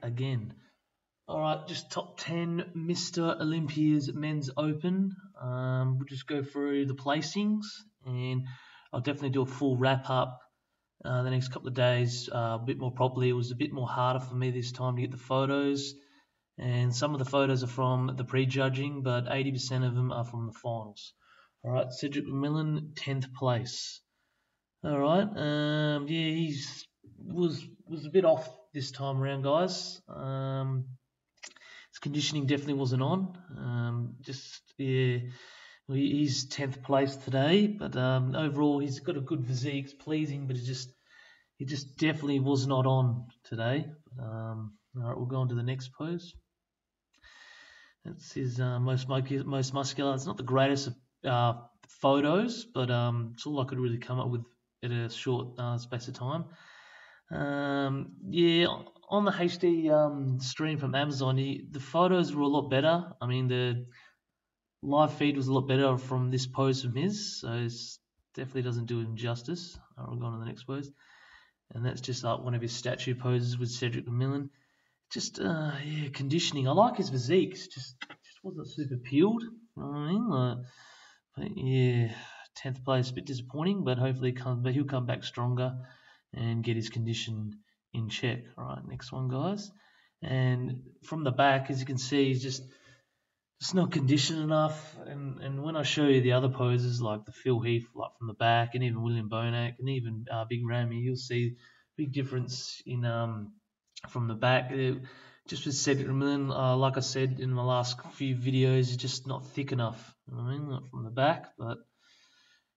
again. Alright, just top 10 Mr Olympia's Men's Open. We'll just go through the placings, and I'll definitely do a full wrap up the next couple of days a bit more properly. It was a bit more harder for me this time to get the photos, and some of the photos are from the prejudging, but 80% of them are from the finals. Alright, Cedric McMillan, 10th place. Alright, yeah, was a bit off this time around, guys. His conditioning definitely wasn't on. He's 10th place today, but overall he's got a good physique, it's pleasing, but he just definitely was not on today. All right, we'll go on to the next pose. That's his most muscular. It's not the greatest photos, but it's all I could really come up with at a short space of time. Yeah, on the HD stream from Amazon, the photos were a lot better. I mean, the live feed was a lot better from this pose from his, so it definitely doesn't do him justice. We'll go on to the next pose, and that's just like one of his statue poses with Cedric McMillan. Just yeah, conditioning. I like his physique. It just wasn't super peeled. You know what I mean? But yeah, 10th place, a bit disappointing, but hopefully he'll come back stronger and get his condition in check. All right, next one, guys. And from the back, as you can see, he's just not conditioned enough. And when I show you the other poses, like the Phil Heath, like from the back, and even William Bonac, and even Big Ramy, you'll see big difference in from the back. Just with Cedric McMillan, like I said in my last few videos, he's just not thick enough. You know what I mean? Not from the back, but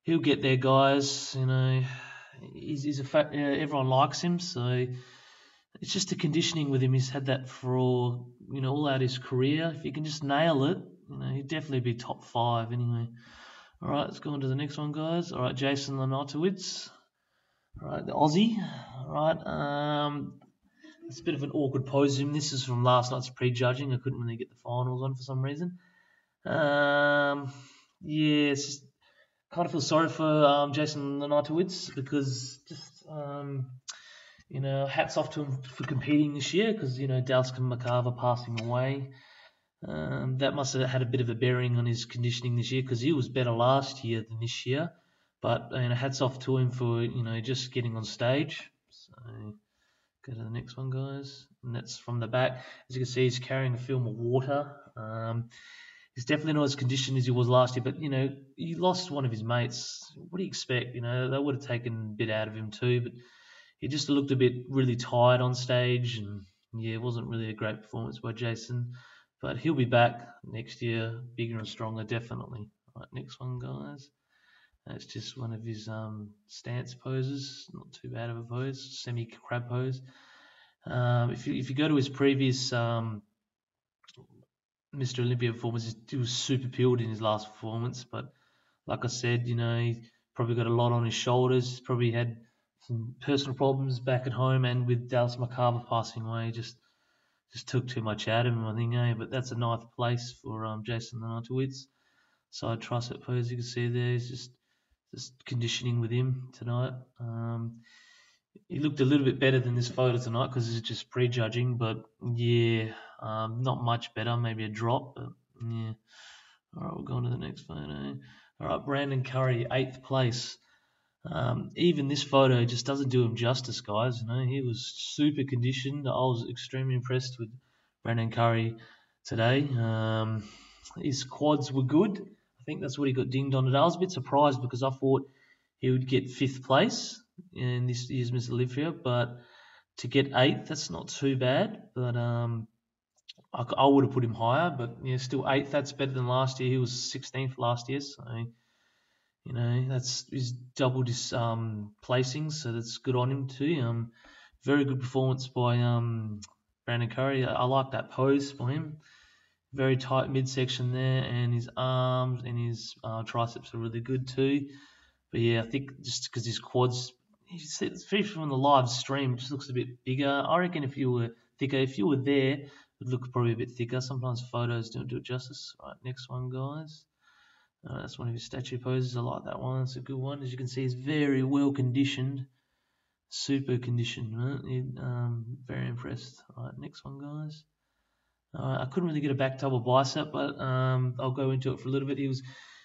he'll get there, guys. You know, he's a fact. Everyone likes him, so it's just the conditioning with him. He's had that for all out his career. If he can just nail it, he'd definitely be top 5 anyway. All right, let's go on to the next one, guys. All right, Jason Lenartowicz. All right, the Aussie. All right, it's a bit of an awkward pose. This is from last night's prejudging. I couldn't really get the finals on for some reason. Yeah, it's just kind of feel sorry for Jason Lenartowicz because just hats off to him for competing this year because Dallas McCarver passing away. That must have had a bit of a bearing on his conditioning this year because he was better last year than this year. But hats off to him for just getting on stage. So go to the next one, guys, and that's from the back. As you can see, he's carrying a film of water. He's definitely not as conditioned as he was last year, but he lost one of his mates. What do you expect? They would have taken a bit out of him too, but he just looked a bit really tired on stage, and yeah, it wasn't really a great performance by Jason. But he'll be back next year, bigger and stronger, definitely. All right, next one, guys. That's just one of his stance poses. Not too bad of a pose, semi-crab pose. If you go to his previous Mr. Olympia performance, he was super peeled in his last performance. But like I said, he probably got a lot on his shoulders. Probably had some personal problems back at home, and with Dallas McCarver passing away, just took too much out of him, I think. But that's a 9th place for Jason Lenartowicz. Side tricep pose, you can see there. He's just conditioning with him tonight. He looked a little bit better than this photo tonight because it's just prejudging, but yeah, not much better, maybe a drop, but yeah. All right, we'll go on to the next photo. All right, Brandon Curry, 8th place. Even this photo just doesn't do him justice, guys. He was super conditioned. I was extremely impressed with Brandon Curry today. His quads were good. I think that's what he got dinged on today. I was a bit surprised because I thought he would get 5th place in this year's Mr. Olympia, but to get 8th, that's not too bad. But I would have put him higher, but yeah, still 8th. That's better than last year. He was 16th last year, so that's his doubled his placings, so that's good on him too. Very good performance by Brandon Curry. I like that pose for him. Very tight midsection there, and his arms and his triceps are really good too. But yeah, I think just because his quads, especially from the live stream, just looks a bit bigger. I reckon if you were thicker, if you were there, it would look probably a bit thicker. Sometimes photos don't do it justice. All right, next one, guys. That's one of his statue poses. I like that one. It's a good one. As you can see, he's very well conditioned. Super conditioned, man. Very impressed. All right, next one, guys. I couldn't really get a back double bicep, but I'll go into it for a little bit. He was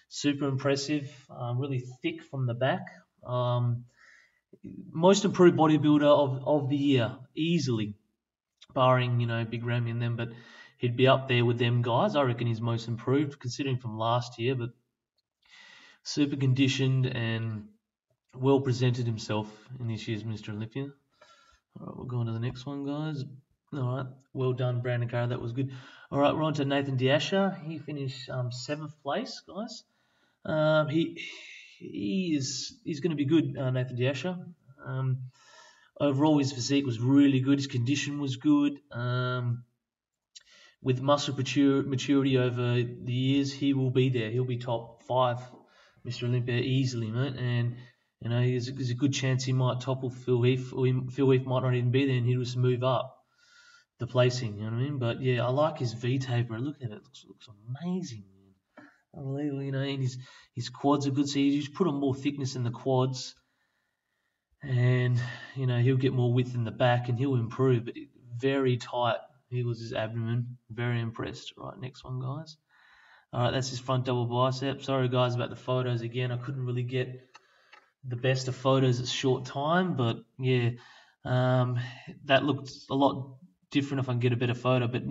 super impressive, really thick from the back. Most improved bodybuilder of the year, easily, barring, Big Ramy and them, but he'd be up there with them guys. I reckon he's most improved, considering from last year, but super conditioned and well presented himself in this year's Mr. Olympia. All right, we'll go on to the next one, guys. All right, well done, Brandon Carr. That was good. All right, we're on to Nathan D'Asher. He finished 7th place, guys. He's going to be good, Nathan D'Asher. Overall, his physique was really good. His condition was good. With muscle maturity over the years, he will be there. He'll be top 5 Mr. Olympia easily, mate. And there's a good chance he might topple Phil Heath, or Phil Heath might not even be there, and he'll just move up the placing. You know what I mean? But yeah, I like his V taper. Look at it. It looks amazing, man. Unbelievable. And his quads are good. So you just put on more thickness in the quads, and he'll get more width in the back, and he'll improve. But very tight. He was his abdomen. Very impressed. Right, next one, guys. All right, that's his front double bicep. Sorry, guys, about the photos again. I couldn't really get the best of photos at short time, but yeah, that looked a lot different if I can get a better photo. But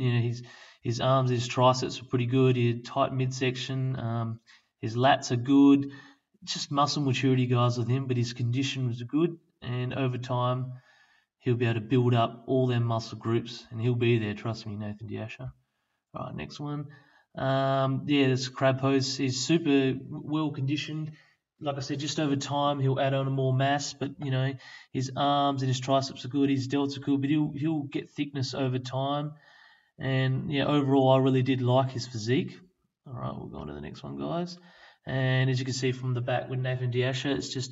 his arms, his triceps were pretty good. He had tight midsection. His lats are good. Just muscle maturity, guys, with him. But his condition was good, and over time, he'll be able to build up all their muscle groups, and he'll be there. Trust me, Nathan D'Asher. All right, next one. This crab pose. He's super well conditioned. Like I said, just over time he'll add on more mass, but his arms and his triceps are good, his delts are good, but he'll get thickness over time. And yeah, overall I really did like his physique. All right, we'll go on to the next one, guys. And as you can see from the back with Nathan D'Asher, it's just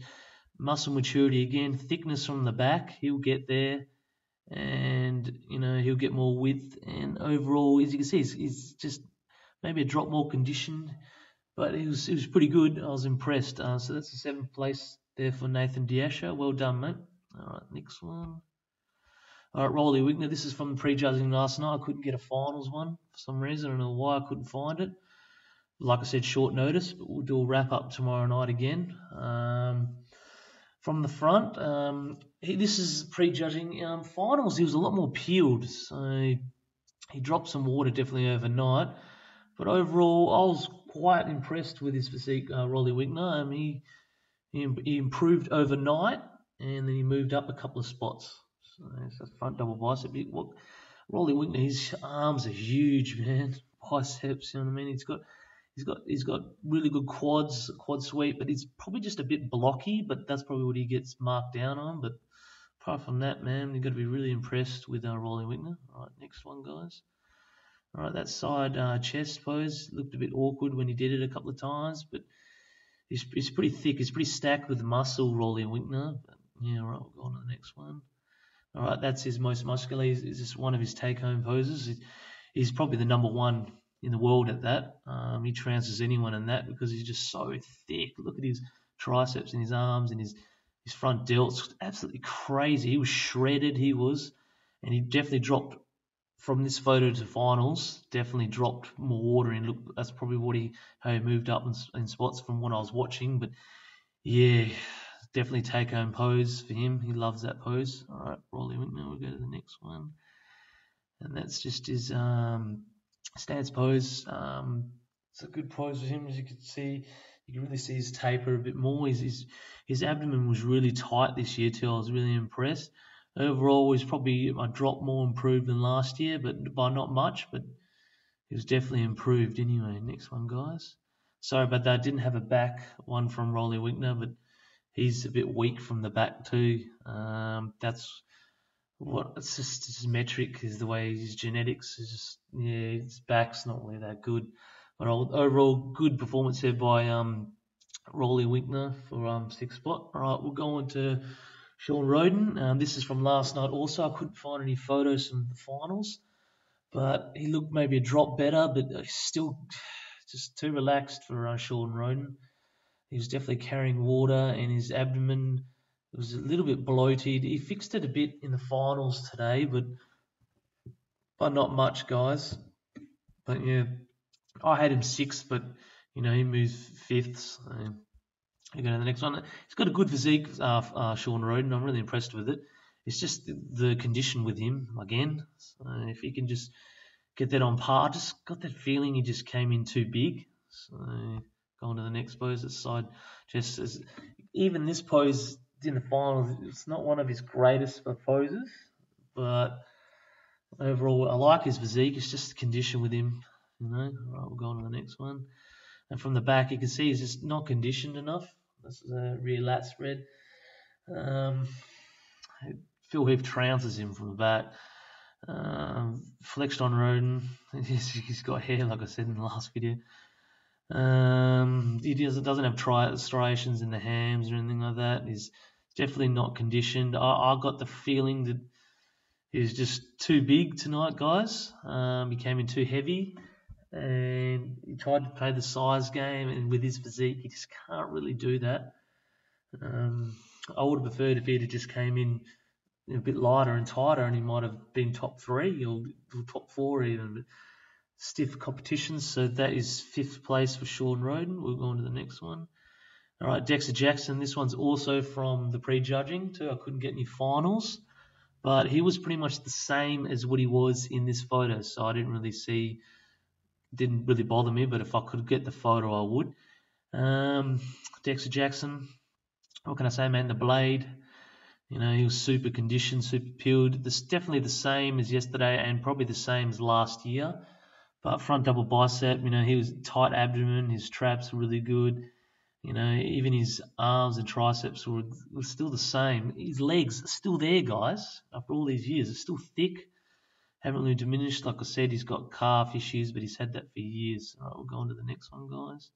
muscle maturity again, thickness from the back. He'll get there, and he'll get more width. And overall, as you can see, he's just maybe a drop more conditioned. But it was pretty good. I was impressed. So that's the 7th place there for Nathan D'Asher. Well done, mate. All right, next one. All right, Rowley Wigner. This is from pre-judging last night. I couldn't get a finals one for some reason. I don't know why I couldn't find it. Like I said, short notice, but we'll do a wrap-up tomorrow night again. From the front, this is pre-judging finals. He was a lot more peeled. So he dropped some water definitely overnight. But overall, I was quite impressed with his physique, Rowley Wigner. He improved overnight, and then he moved up a couple of spots. So that's front double bicep. Rowley Wigner, his arms are huge, man. Biceps, you know what I mean? He's got really good quad sweep, but he's probably just a bit blocky. But that's probably what he gets marked down on. But apart from that, man, you've got to be really impressed with Rowley Wigner. All right, next one, guys. All right, that side chest pose looked a bit awkward when he did it a couple of times, but he's pretty thick. He's pretty stacked with muscle, Rowley Wigner. But yeah, all right, we'll go on to the next one. All right, that's his most muscular. He's just one of his take-home poses. He's probably the number 1 in the world at that. He trounces anyone in that because he's just so thick. Look at his triceps and his arms and his front delts. Absolutely crazy. He was shredded, and he definitely dropped. From this photo to finals, definitely dropped more water in. Look, that's probably how he moved up in spots from what I was watching. But yeah, definitely take home pose for him. He loves that pose. All right, Rowley Wigner. We'll go to the next one, and that's just his stance pose. It's a good pose for him, as you can see. You can really see his taper a bit more. His abdomen was really tight this year too. I was really impressed. Overall, he's probably a drop more improved than last year, but by not much. But he was definitely improved anyway. Next one, guys. Sorry about that. I didn't have a back one from Rowley Wigner, but he's a bit weak from the back too. It's just his metric is the way his genetics is just, his back's not really that good. But overall, good performance there by Rowley Wigner for 6th spot. All right, we'll go on to Sean Roden. This is from last night also. I couldn't find any photos from the finals, but he looked maybe a drop better, but still just too relaxed for Sean Roden. He was definitely carrying water, and his abdomen It was a little bit bloated. He fixed it a bit in the finals today, but not much, guys. But yeah, I had him sixth, but he moved fifth. So you go to the next one. He's got a good physique, Sean Roden. I'm really impressed with it. It's just the condition with him again. So if he can just get that on par, I just got that feeling he just came in too big. So going to the next pose, it's side just as even this pose in the finals, it's not one of his greatest poses, but overall I like his physique. It's just the condition with him. All right, we'll go on to the next one. And from the back, you can see he's just not conditioned enough. This is a rear lat spread. Phil Heath trounces him from the back. Flexed on Roden. He's got hair, like I said in the last video. He doesn't have striations in the hams or anything like that. He's definitely not conditioned. I got the feeling that he's just too big tonight, guys. He came in too heavy, and he tried to play the size game, and with his physique, he just can't really do that. I would have preferred if he'd just came in a bit lighter and tighter, and he might have been top 3 or top 4 even. But stiff competitions, so that is 5th place for Sean Roden. We'll go on to the next one. All right, Dexter Jackson. This one's also from the pre-judging too. I couldn't get any finals, but he was pretty much the same as what he was in this photo, so I didn't really bother me. But if I could get the photo, I would. Dexter Jackson. What can I say, man? The blade. He was super conditioned, super peeled. This definitely the same as yesterday, and probably the same as last year. But front double bicep, he was tight abdomen. His traps were really good. Even his arms and triceps were still the same. His legs are still there, guys. After all these years, it's still thick. Haven't really diminished. Like I said, he's got calf issues, but he's had that for years. All right, we'll go on to the next one, guys.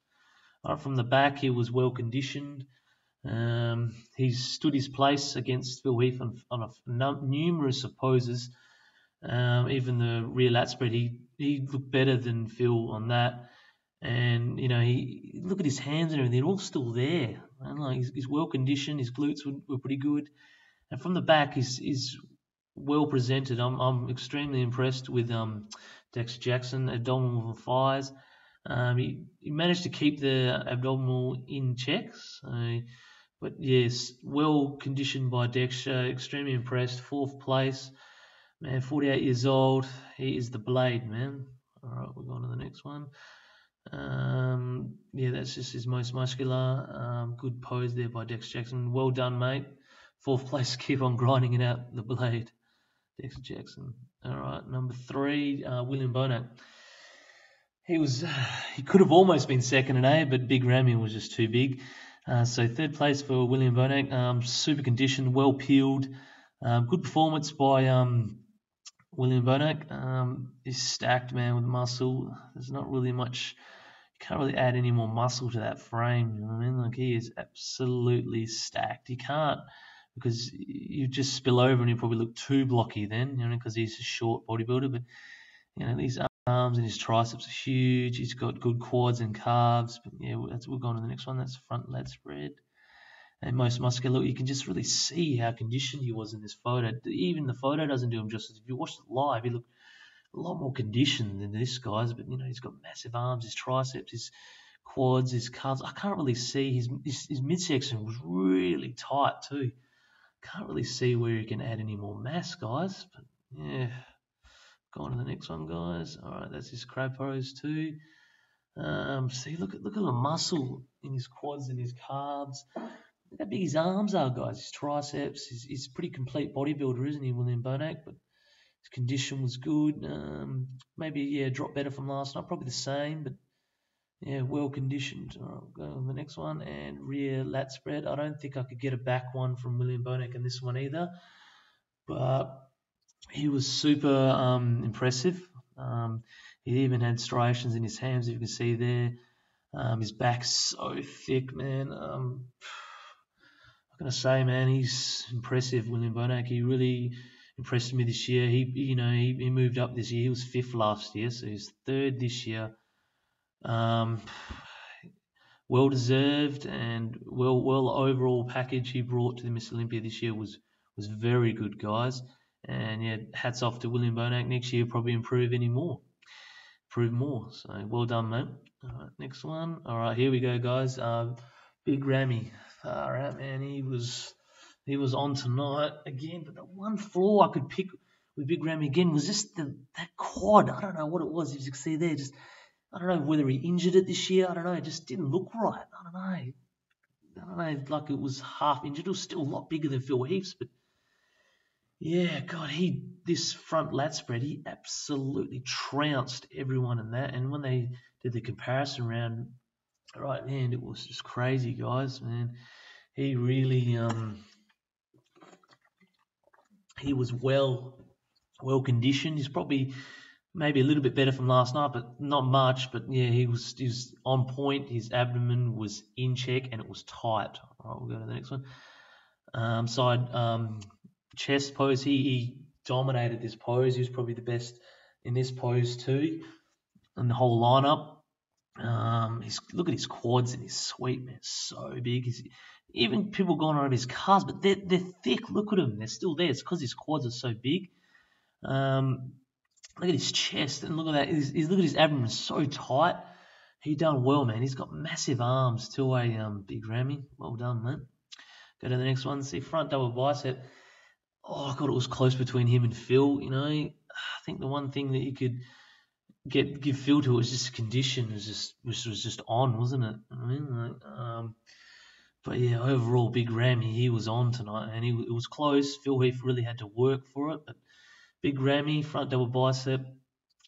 All right, from the back, he was well conditioned. He stood his place against Phil Heath on numerous poses. Even the rear lat spread, he looked better than Phil on that. And he look at his hands and everything; they're all still there. And like he's well conditioned. His glutes were pretty good. And from the back, he's well presented. I'm extremely impressed with Dexter Jackson, abdominal thighs. He managed to keep the abdominal in check. But yes, well conditioned by Dexter. Extremely impressed. 4th place. Man, 48 years old. He is the blade, man. All right, we're going to the next one. Yeah, that's just his most muscular. Good pose there by Dexter Jackson. Well done, mate. 4th place. Keep on grinding it out. The blade. Dexter Jackson. All right, number 3, William Bonac. He could have almost been second today, but Big Ramy was just too big. So 3rd place for William Bonac. Super conditioned, well peeled. Good performance by William Bonac. He's stacked, man, with muscle. There's not really much. You can't really add any more muscle to that frame. You know what I mean? Like, he is absolutely stacked. You can't, because you just spill over and you probably look too blocky then, because he's a short bodybuilder. But these arms and his triceps are huge. He's got good quads and calves. But yeah, we'll go on to the next one. That's front lat spread. And most muscular. You can just really see how conditioned he was in this photo. Even the photo doesn't do him justice. If you watch it live, he looked a lot more conditioned than this guy's. But he's got massive arms, his triceps, his quads, his calves. I can't really see his midsection was really tight too. Can't really see where he can add any more mass, guys. But yeah, go on to the next one, guys. All right, that's his crab pose too. See, look at the muscle in his quads and his calves. Look how big his arms are, guys. His triceps. He's a pretty complete bodybuilder, isn't he, William Bonac? But his condition was good. Maybe a drop better from last night. Probably the same, but yeah, well conditioned. All right, we'll go on the next one. And rear lat spread. I don't think I could get a back one from William Bonac in this one either. But he was super impressive. He even had striations in his hams, you can see there. His back's so thick, man. What can I say, man? He's impressive, William Bonac. He really impressed me this year. He moved up this year. He was 5th last year, so he's 3rd this year. well deserved, and well overall package he brought to the Mr Olympia this year was very good, guys. And yeah, hats off to William Bonac. Next year probably improve more. So well done, mate. All right, next one. All right, here we go, guys. Big Ramy, far out, man. He was on tonight again, but the one flaw I could pick with Big Ramy again was just that quad. I don't know what it was. As you can see there, just I don't know whether he injured it this year. I don't know. It just didn't look right. I don't know. Like it was half injured. It was still a lot bigger than Phil Heath's, but yeah, God, this front lat spread, he absolutely trounced everyone in that. And when they did the comparison round, right, man, it was just crazy, guys, man. He really, he was well conditioned. He's probably maybe a little bit better from last night, but not much. But yeah, he was on point. His abdomen was in check and it was tight. All right, we'll go to the next one. Chest pose, he dominated this pose. He was probably the best in this pose too, in the whole lineup. Look at his quads and his sweep, man, so big. Even people going on his calves, but they're thick. Look at them, they're still there. It's because his quads are so big. Look at his chest and look at that. Look at his abdomen, so tight. He done well, man. He's got massive arms to a Big Ramy. Well done, man. Go to the next one. See, front double bicep. Oh, God, it was close between him and Phil. You know, I think the one thing that you could give Phil to was just condition was just on, wasn't it? I mean, but yeah, overall, Big Ramy, he was on tonight, and it was close. Phil Heath really had to work for it, but Big Ramy, front double bicep,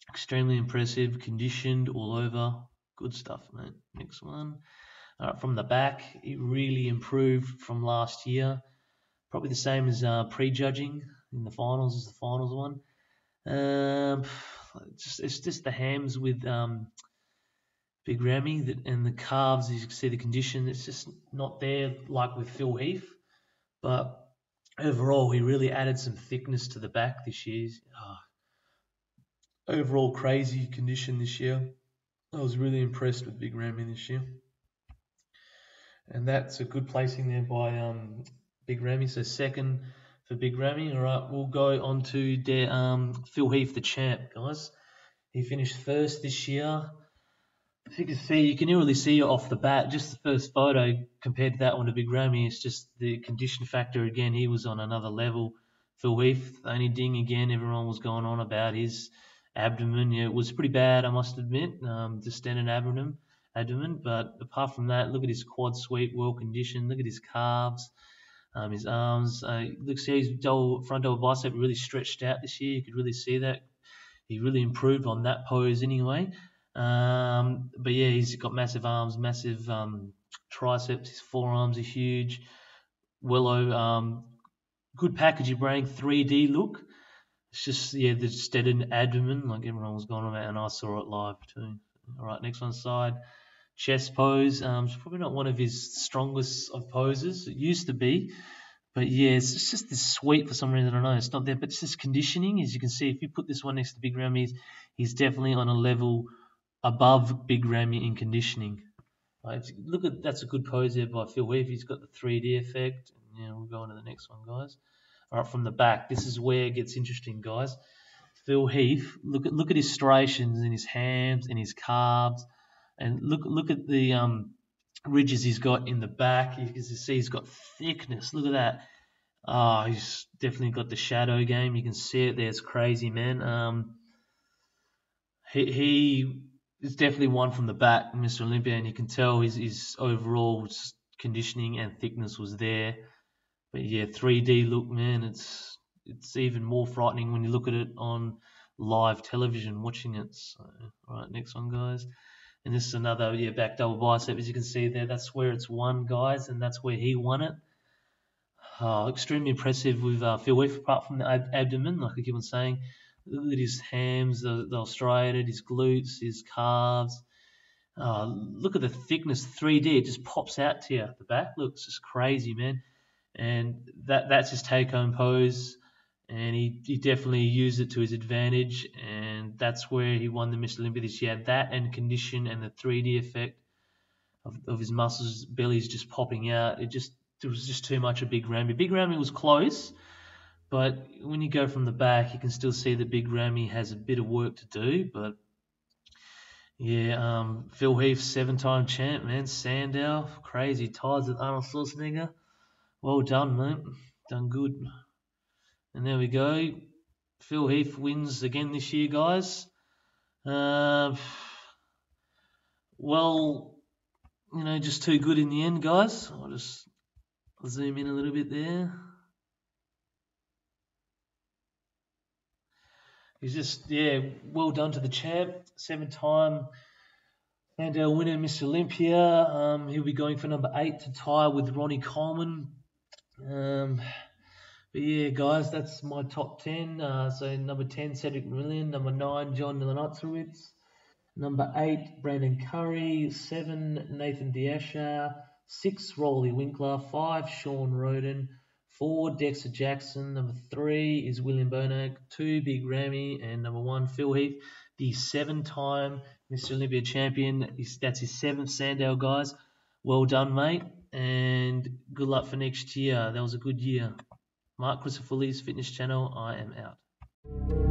extremely impressive, conditioned all over. Good stuff, mate. Next one. From the back, it really improved from last year. Probably the same as prejudging in the finals as the finals one. It's just the hams with Big Ramy and the calves. As you can see, the condition, it's just not there like with Phil Heath. But overall, he really added some thickness to the back this year. Overall, crazy condition this year. I was really impressed with Big Ramy this year. And that's a good placing there by Big Ramy. So second for Big Ramy. All right, we'll go on to Phil Heath, the champ, guys. He finished first this year. As you can see, you can really see it off the bat. Just the first photo compared to that one to Big Ramy, it's just the condition factor again. He was on another level. Phil Heath, the only ding again, everyone was going on about his abdomen. Yeah, it was pretty bad, I must admit. Distended abdomen. But apart from that, look at his quad sweep, well conditioned. Look at his calves, his arms. Look, see his front double bicep really stretched out this year. You could really see that. He really improved on that pose anyway. But yeah, he's got massive arms, massive triceps. His forearms are huge. Good package. He bring 3D look. It's just the distended abdomen, like everyone was going on about, and I saw it live too. All right, next one side. Chest pose. It's probably not one of his strongest of poses. It used to be, but yeah, it's just this sweep for some reason. I don't know. It's not there, but it's just conditioning. As you can see, if you put this one next to Big Ramy, he's definitely on a level above Big Ramy in conditioning. Right, that's a good pose there by Phil Heath. He's got the 3D effect. Yeah, we'll go on to the next one, guys. All right, from the back, this is where it gets interesting, guys. Phil Heath, look at his striations in his hams and his calves. And look at the ridges he's got in the back. You can see he's got thickness. Look at that. Oh, he's definitely got the shadow game. You can see it there. It's crazy, man. He is definitely one from the back, Mr Olympia, and you can tell his overall conditioning and thickness was there. But yeah, 3D look, man, it's even more frightening when you look at it on live television, watching it. So, all right, next one, guys. And this is another back double bicep. As you can see there, that's where it's won, guys, and that's where he won it. Extremely impressive with Phil Heath, apart from the abdomen, like I keep on saying. Look at his hams, they're striated, his glutes, his calves. Look at the thickness, 3D, it just pops out to you at the back. Look, it's just crazy, man. And that's his take-home pose. And he definitely used it to his advantage, and that's where he won the Mr Olympia this year. That and condition and the 3D effect. of his muscles, belly's just popping out. It was just too much of Big Ramy. Big Ramy was close, but when you go from the back, you can still see that Big Ramy has a bit of work to do. But yeah, Phil Heath, 7-time champ, man. Sandow, crazy ties with Arnold Schwarzenegger. Well done, mate. Done good. And there we go. Phil Heath wins again this year, guys. Well, just too good in the end, guys. I'll just zoom in a little bit there. He's just, well done to the champ. 7-time Sandow winner, Mr Olympia. He'll be going for number 8 to tie with Ronnie Coleman. But yeah, guys, that's my top 10. So number 10, Cedric McMillan. Number 9, John Milanovic. Number 8, Brandon Curry. 7, Nathan Diasha. 6, Rowley Winkler. 5, Sean Roden. 4, Dexter Jackson. Number 3 is William Bonac. 2, Big Ramy. And number 1, Phil Heath, the 7-time Mr Olympia champion. That's his 7th Sandow, guys. Well done, mate. And good luck for next year. That was a good year. Mark Christopher Lee's Fitness Channel. I am out.